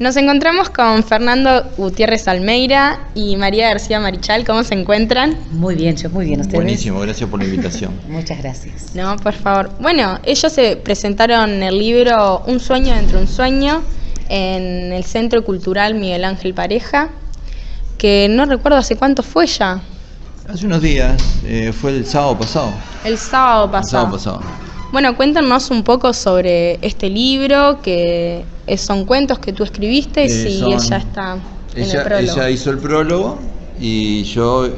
Nos encontramos con Fernando Gutiérrez Almeida y María García Marichal. ¿Cómo se encuentran? Muy bien, yo muy bien. ¿Ustedes? Buenísimo, gracias por la invitación. Muchas gracias. No, por favor. Bueno, ellos se presentaron el libro Un sueño dentro de un sueño en el Centro Cultural Miguel Ángel Pareja, que no recuerdo hace cuánto fue ya. Hace unos días, fue el sábado pasado. El sábado pasado. Bueno, cuéntanos un poco sobre este libro, que son cuentos que tú escribiste y ella está en el prólogo. Ella hizo el prólogo y yo,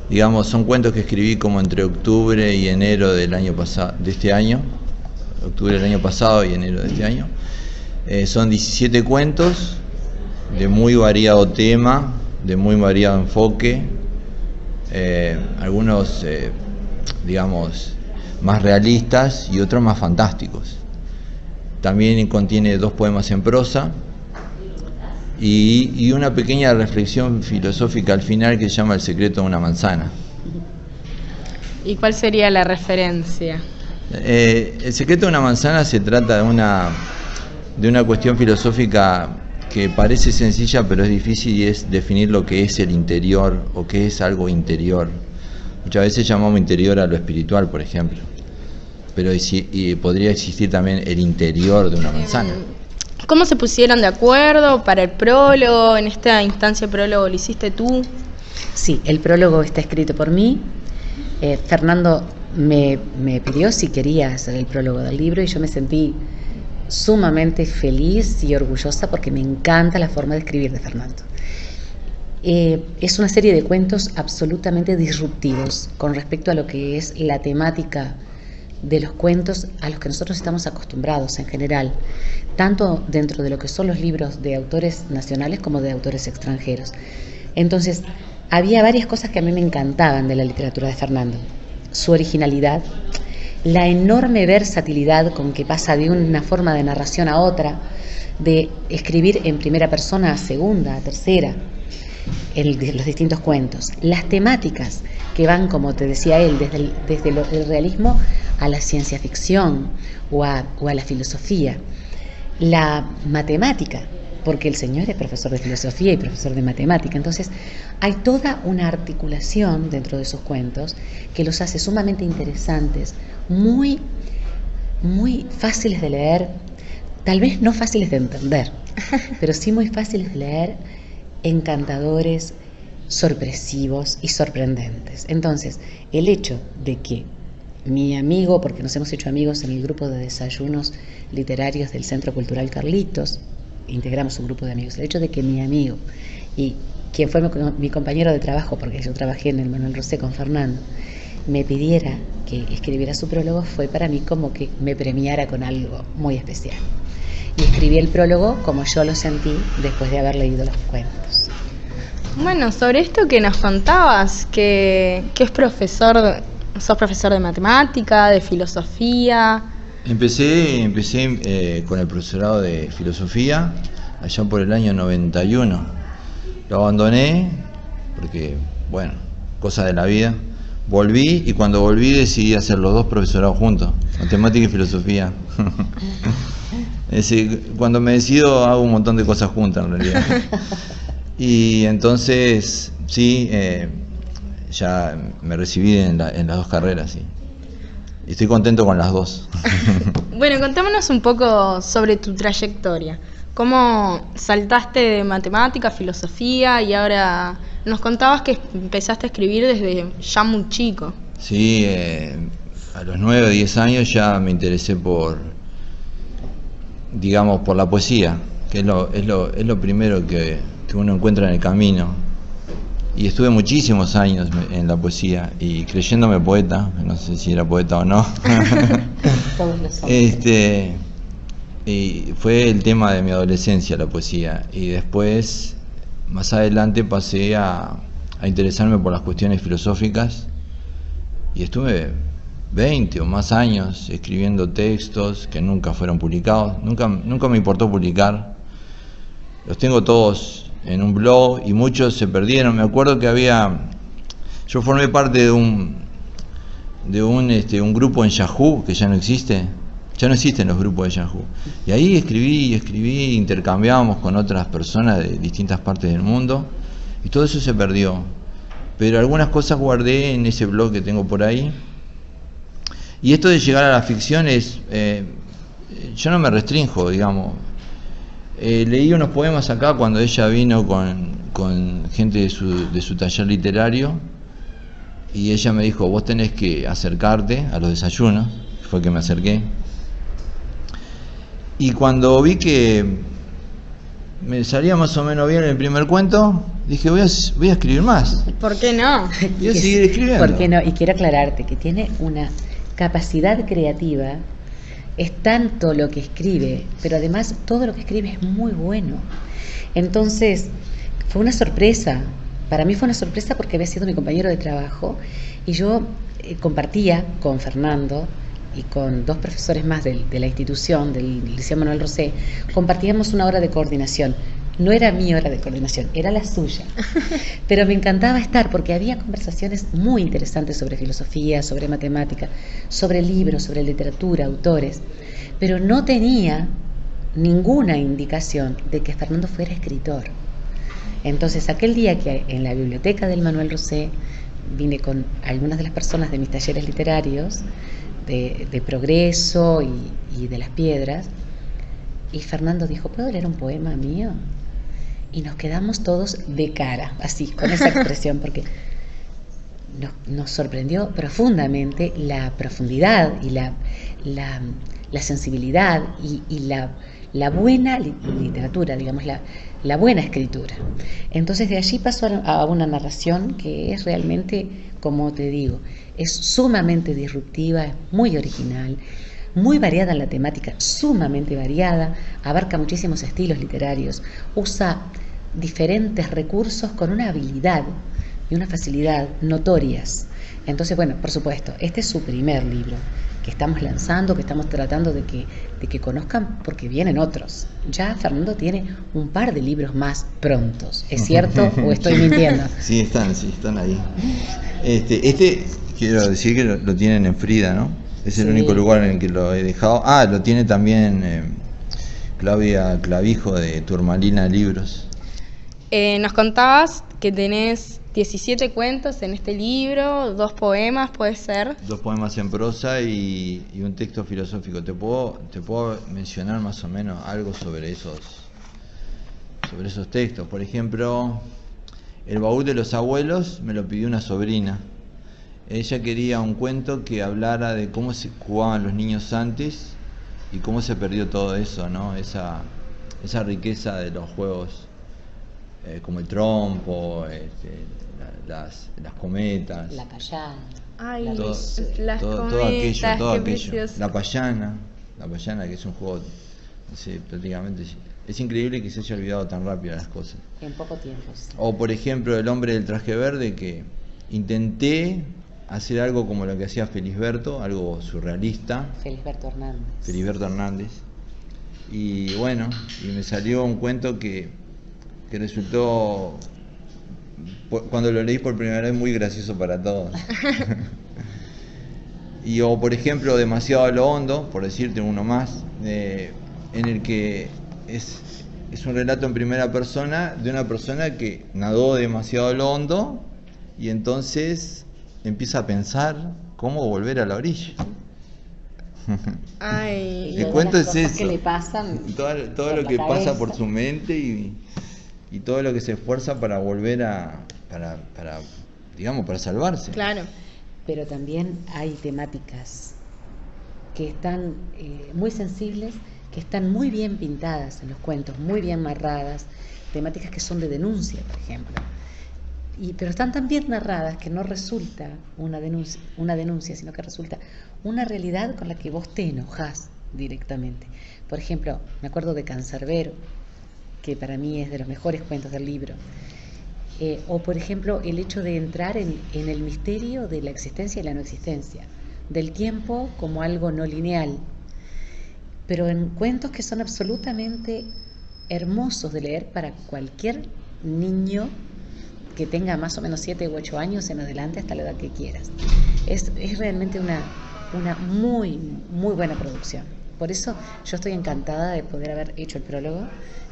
digamos, son cuentos que escribí como entre octubre y enero del año pasado, de este año. Octubre del año pasado y enero de este año. Son 17 cuentos de muy variado tema, de muy variado enfoque. Algunos, digamos, más realistas y otros más fantásticos. También contiene 2 poemas en prosa y una pequeña reflexión filosófica al final que se llama El secreto de una manzana. ¿Y cuál sería la referencia? El secreto de una manzana se trata de una cuestión filosófica que parece sencilla pero es difícil, y es definir lo que es el interior o qué es algo interior. Muchas veces llamamos interior a lo espiritual, por ejemplo, pero podría existir también el interior de una manzana. ¿Cómo se pusieron de acuerdo para el prólogo? En esta instancia, ¿el prólogo lo hiciste tú? Sí, el prólogo está escrito por mí. Fernando me pidió si quería hacer el prólogo del libro y yo me sentí sumamente feliz y orgullosa porque me encanta la forma de escribir de Fernando. Es una serie de cuentos absolutamente disruptivos con respecto a lo que es la temática de los cuentos a los que nosotros estamos acostumbrados en general, tanto dentro de lo que son los libros de autores nacionales como de autores extranjeros. Entonces, había varias cosas que a mí me encantaban de la literatura de Fernando. Su originalidad, la enorme versatilidad con que pasa de una forma de narración a otra, de escribir en primera persona a segunda, a tercera, los distintos cuentos, las temáticas que van, como te decía él, desde el realismo a la ciencia ficción o a la filosofía, la matemática, porque el señor es profesor de filosofía y profesor de matemática. Entonces hay toda una articulación dentro de sus cuentos que los hace sumamente interesantes, muy, muy fáciles de leer, tal vez no fáciles de entender, pero sí muy fáciles de leer, encantadores, sorpresivos y sorprendentes. Entonces, el hecho de que mi amigo, porque nos hemos hecho amigos en el grupo de desayunos literarios del Centro Cultural Carlitos, integramos un grupo de amigos, el hecho de que mi amigo y quien fue mi compañero de trabajo, porque yo trabajé en el Manuel Rosé con Fernando, me pidiera que escribiera su prólogo, fue para mí como que me premiara con algo muy especial. Y escribí el prólogo como yo lo sentí después de haber leído los cuentos. Bueno, sobre esto que nos contabas, que es profesor, sos profesor de matemática, de filosofía. Empecé con el profesorado de filosofía allá por el año 91. Lo abandoné porque, bueno, cosas de la vida. Volví y cuando volví decidí hacer los 2 profesorados juntos, matemática y filosofía. Es decir, cuando me decido hago un montón de cosas juntas en realidad. Y entonces, sí, ya me recibí en las 2 carreras, sí. Y estoy contento con las 2. Bueno, contámonos un poco sobre tu trayectoria. ¿Cómo saltaste de matemática a filosofía y ahora nos contabas que empezaste a escribir desde ya muy chico? Sí, a los 9 o 10 años ya me interesé por la poesía, que es lo primero que uno encuentra en el camino. Y estuve muchísimos años en la poesía y creyéndome poeta, no sé si era poeta o no. Todos lo somos. Y fue el tema de mi adolescencia, la poesía. Y después, más adelante, pasé a interesarme por las cuestiones filosóficas y estuve 20 o más años escribiendo textos que nunca fueron publicados. Nunca me importó publicar. Los tengo todos en un blog y muchos se perdieron. Me acuerdo que yo formé parte de un grupo en Yahoo, que ya no existe, Ya no existen los grupos de Yahoo. Y ahí escribí, intercambiábamos con otras personas de distintas partes del mundo, y todo eso se perdió. Pero algunas cosas guardé en ese blog que tengo por ahí. Y esto de llegar a la ficción es... yo no me restrinjo, digamos. Leí unos poemas acá cuando ella vino con gente de su taller literario, y ella me dijo, vos tenés que acercarte a los desayunos. Fue que me acerqué. Y cuando vi que me salía más o menos bien el primer cuento, dije, voy a escribir más. ¿Por qué no? Voy a seguir escribiendo. ¿Por qué no? Y quiero aclararte que tiene una capacidad creativa. Es tanto lo que escribe, pero además todo lo que escribe es muy bueno. Entonces, fue una sorpresa. Para mí fue una sorpresa porque había sido mi compañero de trabajo y yo compartía con Fernando y con 2 profesores más de la institución, del Liceo Manuel Rosé, compartíamos una hora de coordinación. No era mi hora de coordinación, era la suya. Pero me encantaba estar porque había conversaciones muy interesantes sobre filosofía, sobre matemática, sobre libros, sobre literatura, autores. Pero no tenía ninguna indicación de que Fernando fuera escritor. Entonces, aquel día que en la biblioteca del Manuel Rosé vine con algunas de las personas de mis talleres literarios, de Progreso y de Las Piedras, y Fernando dijo, ¿puedo leer un poema mío? Y nos quedamos todos de cara, así, con esa expresión, porque nos sorprendió profundamente la profundidad y la sensibilidad y la buena literatura, digamos, la buena escritura. Entonces de allí pasó a una narración que es realmente, como te digo, es sumamente disruptiva, es muy original, muy variada en la temática, sumamente variada, abarca muchísimos estilos literarios, usa diferentes recursos con una habilidad y una facilidad notorias. Entonces, bueno, por supuesto, este es su primer libro que estamos lanzando, que estamos tratando de que conozcan, porque vienen otros. Ya Fernando tiene un par de libros más prontos, ¿es cierto o estoy mintiendo? Sí, están ahí. Quiero decir que lo tienen en Frida, ¿no? Es el único lugar en el que lo he dejado. Lo tiene también Claudia Clavijo de Turmalina Libros. Nos contabas que tenés 17 cuentos en este libro, 2 poemas, ¿puede ser? 2 poemas en prosa y un texto filosófico. ¿Te puedo mencionar más o menos algo sobre esos textos? Por ejemplo, El baúl de los abuelos me lo pidió una sobrina. Ella quería un cuento que hablara de cómo se jugaban los niños antes y cómo se perdió todo eso, ¿no? Esa riqueza de los juegos, como el trompo, las cometas, La payana. Ay, todo las aquello, cometas, todo qué aquello. precioso. La payana, que es un juego, no sé, prácticamente es increíble que se haya olvidado tan rápido las cosas. En poco tiempo. Sí. O por ejemplo El hombre del traje verde, que intenté hacer algo como lo que hacía Felisberto, algo surrealista. Felisberto Hernández. Y bueno, y me salió un cuento que resultó, cuando lo leí por primera vez, muy gracioso para todos. O por ejemplo Demasiado a lo hondo, por decirte uno más, en el que es un relato en primera persona de una persona que nadó demasiado a lo hondo y entonces empieza a pensar cómo volver a la orilla. Ay, El cuento es eso. Que le pasan todo lo que pasa por su mente y todo lo que se esfuerza para volver para salvarse. claro. Pero también hay temáticas que están muy sensibles, que están muy bien pintadas en los cuentos, muy bien narradas, temáticas que son de denuncia, por ejemplo. Pero están tan bien narradas que no resulta una denuncia, sino que resulta una realidad con la que vos te enojás directamente. Por ejemplo, me acuerdo de Cancerbero, que para mí es de los mejores cuentos del libro. O por ejemplo, el hecho de entrar en el misterio de la existencia y la no existencia, del tiempo como algo no lineal, pero en cuentos que son absolutamente hermosos de leer para cualquier niño que tenga más o menos 7 u 8 años en adelante, hasta la edad que quieras. Es realmente una muy, muy buena producción. Por eso yo estoy encantada de poder haber hecho el prólogo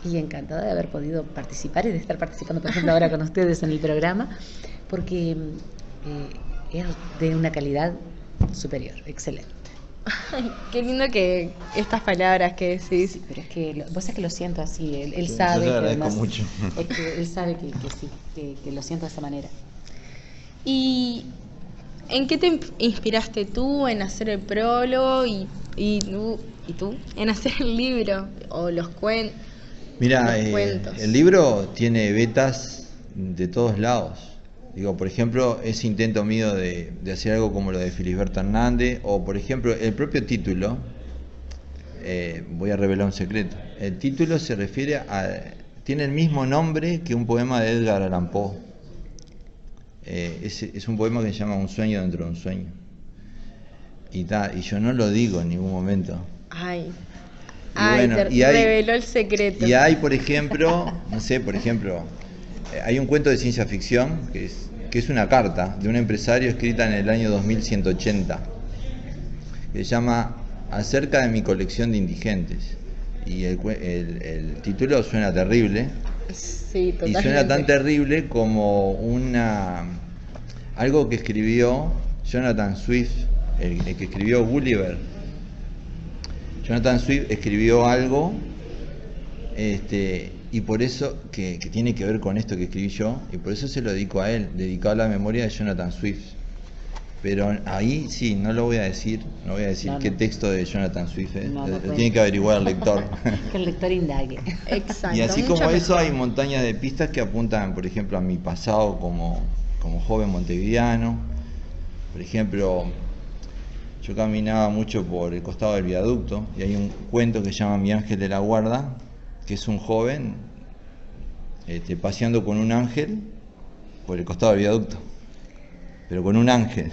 y encantada de haber podido participar y de estar participando, por ejemplo, ahora con ustedes en el programa, porque es de una calidad superior, excelente. Ay, qué lindo que estas palabras que decís. Sí, pero es que vos sabés que lo siento así, él Sí, sabe yo te que agradezco además, mucho. es que él sabe que sí, que lo siento de esa manera. ¿Y en qué te inspiraste tú en hacer el prólogo y tú en hacer el libro o los cuentos? Mira, Los cuentos. el libro tiene vetas de todos lados. Digo, por ejemplo, ese intento mío de hacer algo como lo de Felisberto Hernández, o por ejemplo, el propio título, voy a revelar un secreto. El título se refiere tiene el mismo nombre que un poema de Edgar Allan Poe. Es un poema que se llama Un sueño dentro de un sueño. Y yo no lo digo en ningún momento. Ay, Bueno, te reveló el secreto. Y hay, por ejemplo, no sé, por ejemplo, hay un cuento de ciencia ficción que es una carta de un empresario escrita en el año 2180, que se llama Acerca de mi colección de indigentes. Y el título suena terrible. Sí, Y totalmente. suena tan terrible como algo que escribió Jonathan Swift, el que escribió Gulliver. Jonathan Swift escribió algo, y por eso, que tiene que ver con esto que escribí yo, y por eso se lo dedico a él, dedicado a la memoria de Jonathan Swift. Pero ahí sí, no lo voy a decir, no voy a decir No, qué no. texto de Jonathan Swift es, No, lo no tiene que averiguar el lector. Que el lector indague. Exacto. Y así mucho como eso mejor. hay montañas de pistas que apuntan, por ejemplo, a mi pasado como joven montevideano. Por ejemplo, yo caminaba mucho por el costado del viaducto y hay un cuento que se llama Mi ángel de la guarda, que es un joven paseando con un ángel por el costado del viaducto, pero con un ángel.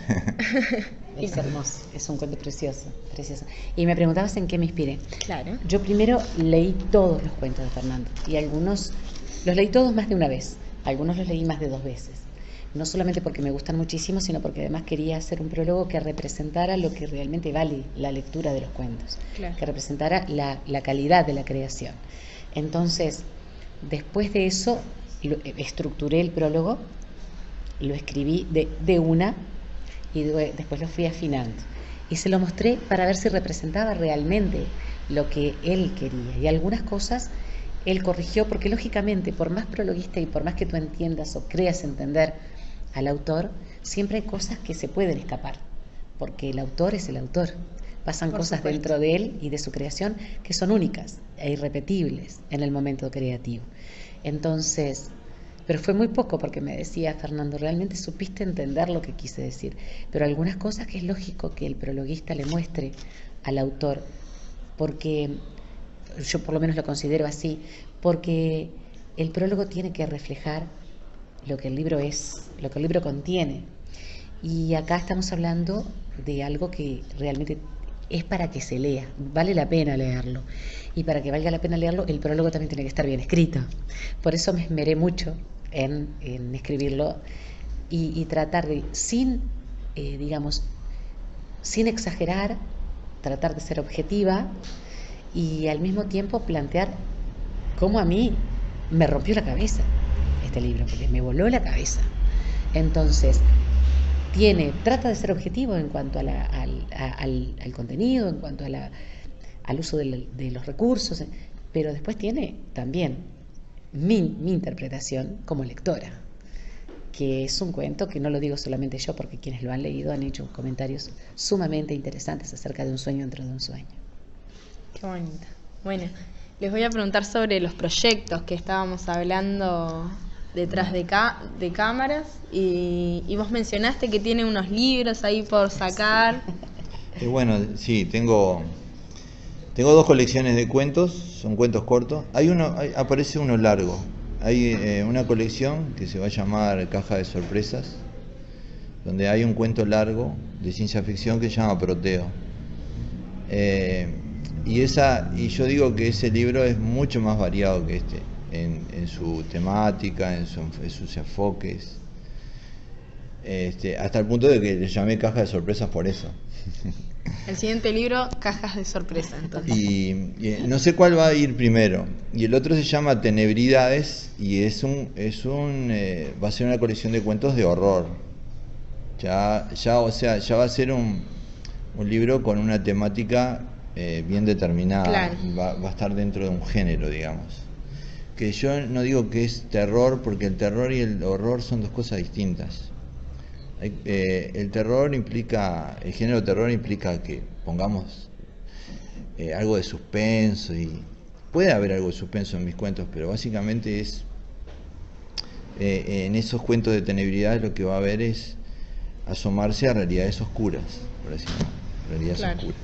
Es hermoso, es un cuento precioso, precioso. Y me preguntabas en qué me inspiré. Claro. Yo primero leí todos los cuentos de Fernando y algunos los leí todos más de una vez, algunos los leí más de 2 veces. No solamente porque me gustan muchísimo, sino porque además quería hacer un prólogo que representara lo que realmente vale la lectura de los cuentos, Claro. que representara la calidad de la creación. Entonces, después de eso, estructuré el prólogo, lo escribí de una y después lo fui afinando. Y se lo mostré para ver si representaba realmente lo que él quería. Y algunas cosas él corrigió, porque lógicamente, por más prologuista y por más que tú entiendas o creas entender al autor, siempre hay cosas que se pueden escapar, porque el autor es el autor. Pasan Por cosas supuesto. dentro de él y de su creación que son únicas e irrepetibles en el momento creativo. Entonces, pero fue muy poco, porque me decía Fernando, realmente supiste entender lo que quise decir, pero algunas cosas que es lógico que el prologuista le muestre al autor, porque yo por lo menos lo considero así, porque el prólogo tiene que reflejar lo que el libro es, lo que el libro contiene. Y acá estamos hablando de algo que realmente es para que se lea, vale la pena leerlo. Y para que valga la pena leerlo, el prólogo también tiene que estar bien escrito. Por eso me esmeré mucho en escribirlo y tratar de, sin exagerar, tratar de ser objetiva y al mismo tiempo plantear cómo a mí me rompió la cabeza este libro, porque me voló la cabeza. Entonces, trata de ser objetivo en cuanto al contenido, en cuanto al uso de los recursos, pero después tiene también mi interpretación como lectora, que es un cuento que no lo digo solamente yo, porque quienes lo han leído han hecho comentarios sumamente interesantes acerca de un sueño dentro de un sueño. Qué bonito. Bueno, les voy a preguntar sobre los proyectos que estábamos hablando detrás de cámaras y vos mencionaste que tiene unos libros ahí por sacar. Bueno, sí, tengo 2 colecciones de cuentos, son cuentos cortos. Aparece uno largo. Hay una colección que se va a llamar Caja de Sorpresas, donde hay un cuento largo de ciencia ficción que se llama Proteo. Y yo digo que ese libro es mucho más variado que este, en su temática, en sus enfoques, hasta el punto de que le llamé Caja de Sorpresas por eso. El siguiente libro, Cajas de Sorpresa, entonces. Y no sé cuál va a ir primero. Y el otro se llama Tenebridades y va a ser una colección de cuentos de horror. O sea, ya va a ser un libro con una temática bien determinada. Claro. Va a estar dentro de un género, digamos. Que yo no digo que es terror, porque el terror y el horror son dos cosas distintas. El género terror implica que pongamos algo de suspenso, y puede haber algo de suspenso en mis cuentos, pero básicamente en esos cuentos de tenebridad lo que va a haber es asomarse a realidades oscuras, por así decirlo, realidades Claro. oscuras.